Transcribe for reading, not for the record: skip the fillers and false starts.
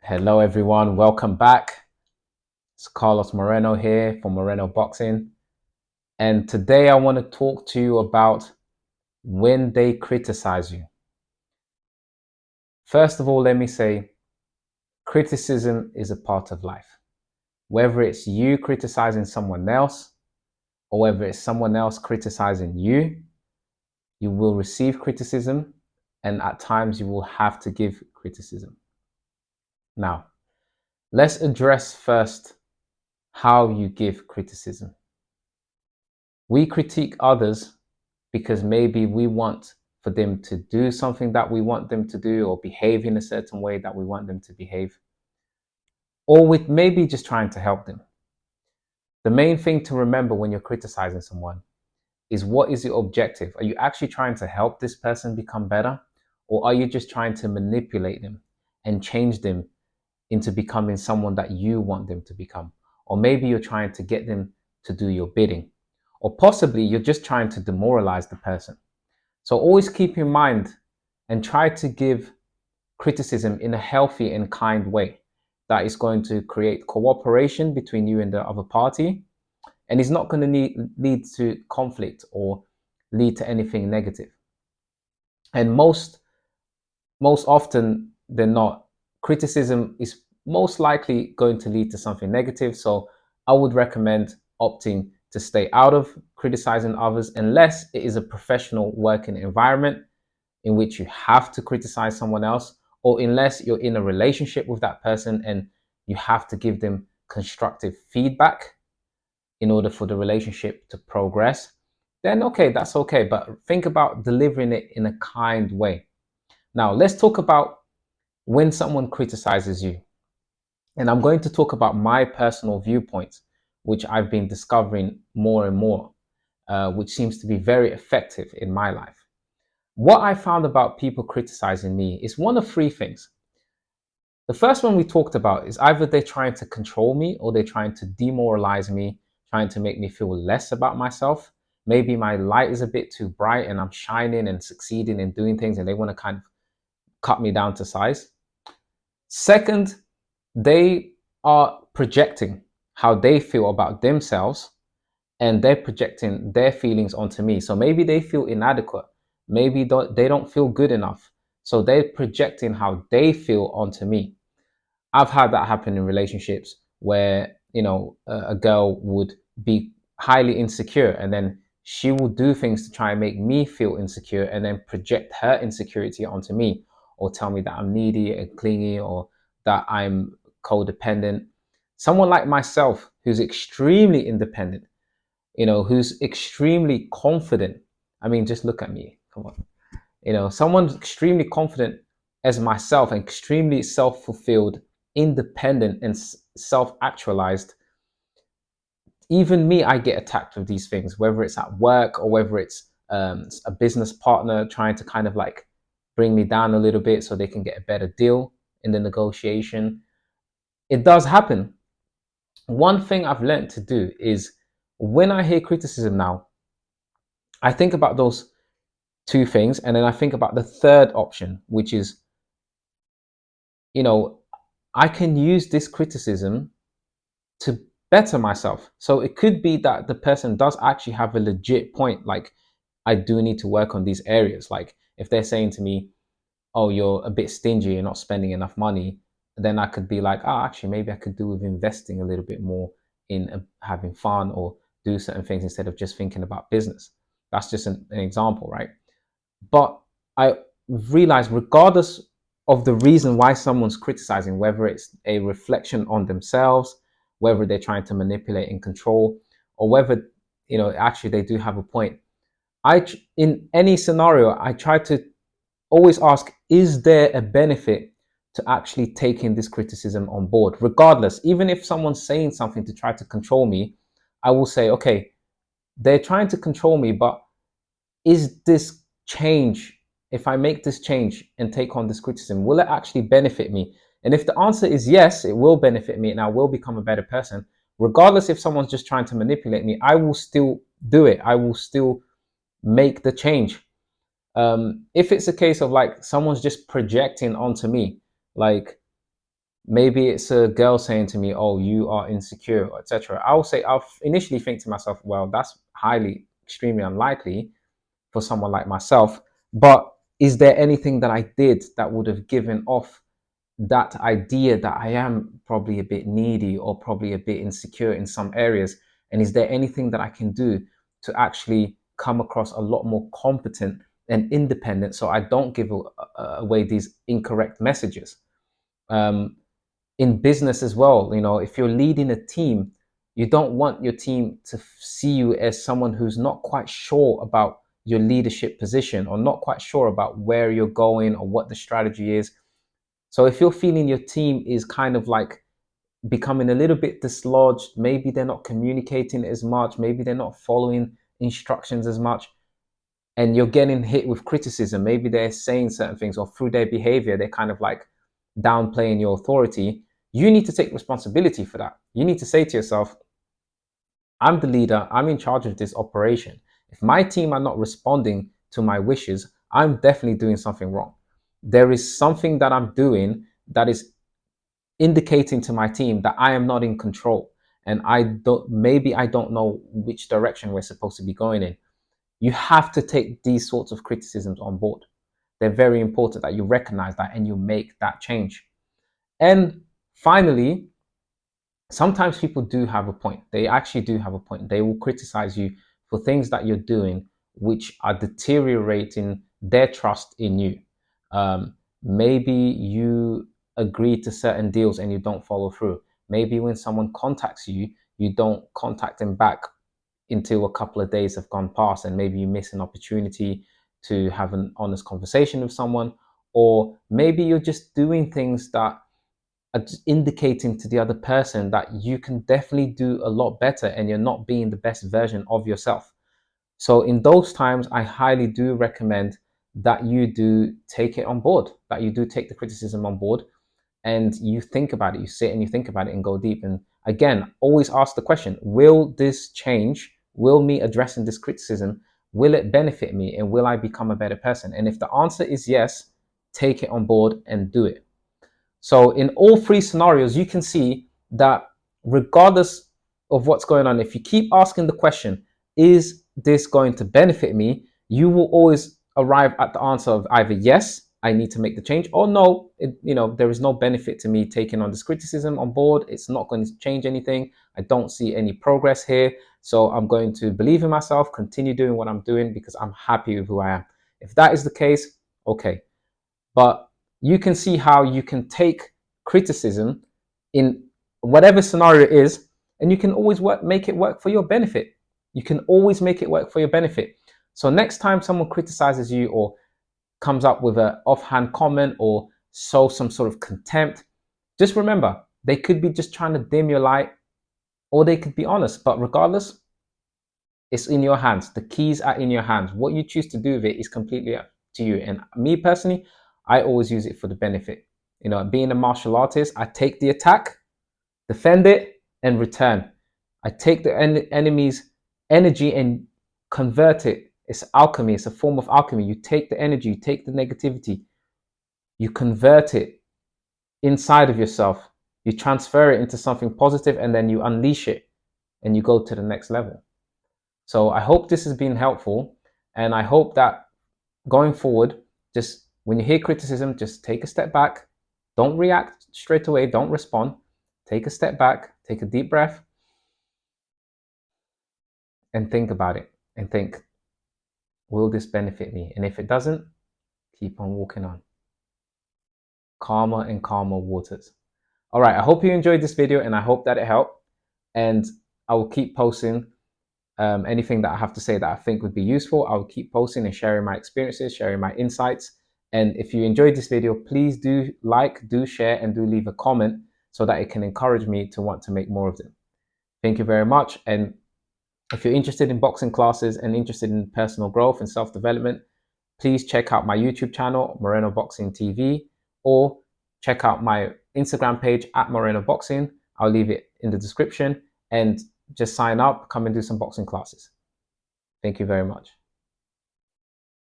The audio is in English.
Hello, everyone. Welcome back. It's Carlos Moreno here from Moreno Boxing. And today I want to talk to you about when they criticize you. First of all, let me say criticism is a part of life. Whether it's you criticizing someone else or whether it's someone else criticizing you, you will receive criticism and at times you will have to give criticism. Now, let's address first how you give criticism. We critique others because maybe we want for them to do something that we want them to do or behave in a certain way that we want them to behave, or with maybe just trying to help them. The main thing to remember when you're criticizing someone is what is your objective? Are you actually trying to help this person become better? Or are you just trying to manipulate them and change them into becoming someone that you want them to become? Or maybe you're trying to get them to do your bidding. Or possibly you're just trying to demoralize the person. So always keep in mind and try to give criticism in a healthy and kind way that is going to create cooperation between you and the other party and is not going to lead to conflict or lead to anything negative. And most often than not, criticism is most likely going to lead to something negative. So I would recommend opting to stay out of criticizing others unless it is a professional working environment in which you have to criticize someone else, or unless you're in a relationship with that person and you have to give them constructive feedback in order for the relationship to progress, then okay, that's okay. But think about delivering it in a kind way. Now, let's talk about when someone criticizes you. And I'm going to talk about my personal viewpoints, which I've been discovering more and more, which seems to be very effective in my life. What I found about people criticizing me is one of three things. The first one we talked about is either they're trying to control me or they're trying to demoralize me, trying to make me feel less about myself. Maybe my light is a bit too bright and I'm shining and succeeding and doing things and they want to kind of cut me down to size. Second, they are projecting how they feel about themselves and they're projecting their feelings onto me. So maybe they feel inadequate. Maybe they don't feel good enough. So they're projecting how they feel onto me. I've had that happen in relationships where, a girl would be highly insecure and then she will do things to try and make me feel insecure and then project her insecurity onto me or tell me that I'm needy and clingy or that I'm codependent. Someone like myself who's extremely independent, who's extremely confident. I mean, just look at me. Come on. Someone extremely confident as myself and extremely self-fulfilled, independent and self-actualized. Even me, I get attacked with these things, whether it's at work or whether it's a business partner trying to kind of like bring me down a little bit so they can get a better deal in the negotiation. It does happen. One thing I've learned to do is when I hear criticism now, I think about those two things and then I think about the third option, which is, you know, I can use this criticism to better myself. So it could be that the person does actually have a legit point. Like, I do need to work on these areas. Like, if they're saying to me, oh, you're a bit stingy, you're not spending enough money, then I could be like, oh, actually, maybe I could do with investing a little bit more in having fun or do certain things instead of just thinking about business. That's just an example, right? But I realize, regardless of the reason why someone's criticizing, whether it's a reflection on themselves, whether they're trying to manipulate and control, or whether actually they do have a point. In any scenario, I try to always ask: is there a benefit to actually taking this criticism on board? Regardless, even if someone's saying something to try to control me, I will say, okay, they're trying to control me, but is this change, if I make this change and take on this criticism, will it actually benefit me? And if the answer is yes, it will benefit me and I will become a better person. Regardless if someone's just trying to manipulate me, I will still do it. I will still make the change. If it's a case of like someone's just projecting onto me, like Maybe it's a girl saying to me, "Oh, you are insecure," etc. I'll initially think to myself, "Well, that's highly, extremely unlikely for someone like myself." But is there anything that I did that would have given off that idea that I am probably a bit needy or probably a bit insecure in some areas? And is there anything that I can do to actually come across a lot more competent and independent so I don't give away these incorrect messages? Um, in business as well, if you're leading a team, you don't want your team to see you as someone who's not quite sure about your leadership position or not quite sure about where you're going or what the strategy is. So if you're feeling your team is kind of like becoming a little bit dislodged, maybe they're not communicating as much, maybe they're not following instructions as much, and you're getting hit with criticism, maybe they're saying certain things or through their behavior, they're kind of like downplaying your authority, you need to take responsibility for that. You need to say to yourself, I'm the leader, I'm in charge of this operation. If my team are not responding to my wishes, I'm definitely doing something wrong. There is something that I'm doing that is indicating to my team that I am not in control. And maybe I don't know which direction we're supposed to be going in. You have to take these sorts of criticisms on board. They're very important that you recognize that and you make that change. And finally, sometimes people do have a point. They actually do have a point. They will criticize you for things that you're doing which are deteriorating their trust in you. Maybe you agree to certain deals and you don't follow through. Maybe when someone contacts you, you don't contact them back until a couple of days have gone past, and maybe you miss an opportunity to have an honest conversation with someone. Or maybe you're just doing things that are just indicating to the other person that you can definitely do a lot better and you're not being the best version of yourself. So in those times, I highly do recommend that you do take it on board, that you do take the criticism on board and you think about it, you sit and you think about it and go deep. And again, always ask the question, will this change? Will me addressing this criticism, will it benefit me and will I become a better person? And if the answer is yes, take it on board and do it. So in all three scenarios, you can see that regardless of what's going on, if you keep asking the question, is this going to benefit me? You will always arrive at the answer of either yes, I need to make the change, or no, there is no benefit to me taking on this criticism on board. It's not going to change anything. I don't see any progress here. So I'm going to believe in myself, continue doing what I'm doing because I'm happy with who I am. If that is the case, okay. But you can see how you can take criticism in whatever scenario it is, and you can always make it work for your benefit. You can always make it work for your benefit. So next time someone criticizes you or comes up with an offhand comment or shows some sort of contempt, just remember, they could be just trying to dim your light or they could be honest. But regardless, it's in your hands. The keys are in your hands. What you choose to do with it is completely up to you. And me personally, I always use it for the benefit. Being a martial artist, I take the attack, defend it, and return. I take the enemy's energy and convert it. It's alchemy. It's a form of alchemy. You take the energy, you take the negativity, you convert it inside of yourself. You transfer it into something positive, and then you unleash it and you go to the next level. So I hope this has been helpful, and I hope that going forward, just when you hear criticism, just take a step back. Don't react straight away. Don't respond. Take a step back, take a deep breath, and think about it. And think, will this benefit me? And if it doesn't, keep on walking on. Calmer and calmer waters. All right, I hope you enjoyed this video and I hope that it helped. And I will keep posting anything that I have to say that I think would be useful. I will keep posting and sharing my experiences, sharing my insights. And if you enjoyed this video, please do like, do share, and do leave a comment so that it can encourage me to want to make more of them. Thank you very much. And if you're interested in boxing classes and interested in personal growth and self-development, please check out my YouTube channel, Moreno Boxing TV, or check out my Instagram page at Moreno Boxing. I'll leave it in the description, and just sign up, come and do some boxing classes. Thank you very much.